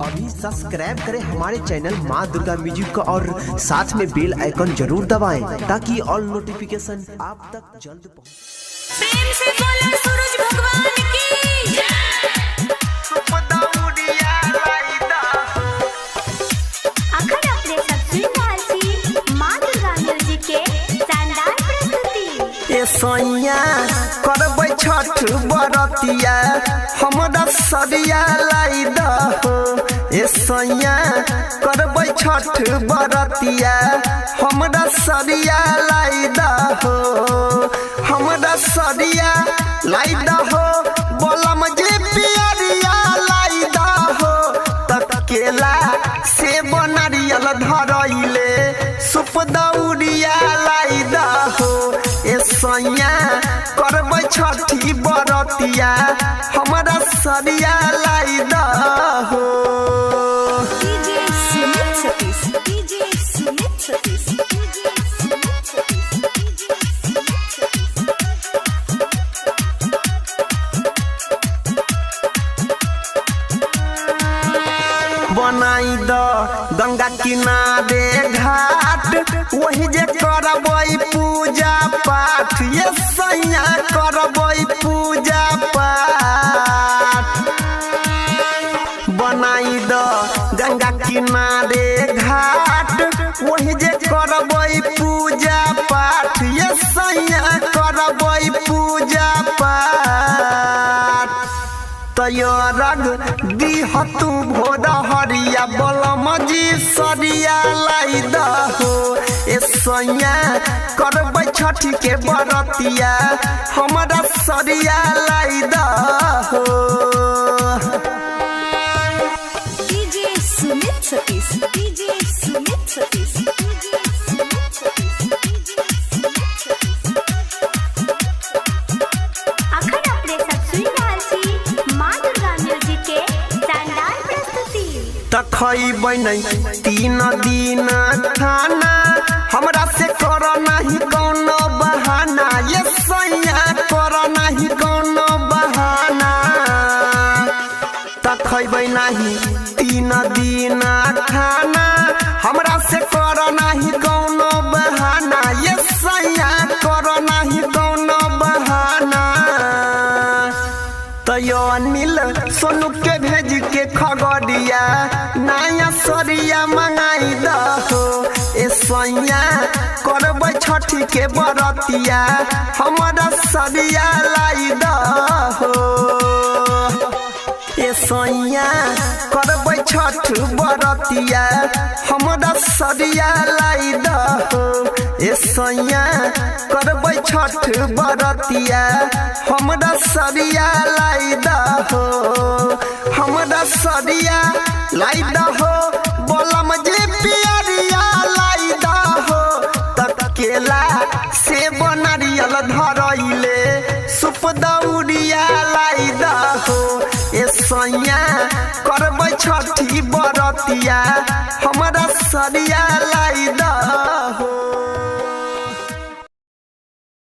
अभी सब्सक्राइब करें हमारे चैनल माँ दुर्गा म्यूजिक को और साथ में बेल आइकन जरूर दबाएं ताकि ऑल नोटिफिकेशन आप तक जल्द पहुंचे। प्रेम से बोलो सूरज भगवान की जय। अखन अपने सब सुन रहल छी माँ दुर्गा म्यूजिक के शानदार प्रस्तुति। ए सैया करबै छठ बरतिया हमरा सरिया लाई दहो। ए सैया करबै छठ बरतिया हमरा सरिया लाई दहो। हमरा सरिया लाई दहो बोलम जे पियरिया लाई दहो। तकेला से बनरियल धरैले सुप दौड़िया लाई दहो। ए सैया करबै छठी बरतिया हमरा सरिया लाई दहो। डीजे सुमित सतीश डीजे सुमित सतीश बनाई द गंगा किनारे घाट वही जे करबै पूजा पाठ। ये सैया करबै पूजा पाठ। बनाई द गंगा किनारे घाट वही जे करबै पूजा पाठ। ये सैया करबै पूजा पाठ। तैयारग दीह तू भोर हरिया बलम जी सरिया लाई दहो। ए सैया करबै छठी के बरतिया हमरा सरिया लाई दहो। DJ Sumit Satish DJ Sumit Satish DJ Sumit Satish अखन अपने सब सुन रहल छी माँ दुर्गा म्यूजिक के शानदार प्रस्तुति। तखैबै नहीं 3 दिन खाना हमरा से कर नहीं कोनो बहाना। ये सैया कर नहीं कोनो बहाना। तखैबै नहीं 3 दिन खाना हमरा से कर नहीं कोनो बहाना। ये सैया कर नहीं कोनो बहाना। तयो अनिल सोनू के भेज के खगड़िया नया सरिया मंगाई दहो। ए सैया करबै छठी के बरतिया हमरा सरिया लाई दहो। ए सैया करबै छठ बरतिया हमरा सरिया लाई दहो। ए सैया करबै छठ बरतिया हमरा सरिया लाई दहो। हमरा सरिया लाई दहो बोलम जे पियरिया लाई दहो। तकेला से बनरियल धरैले सुप दौड़िया लाई दहो। ए सैया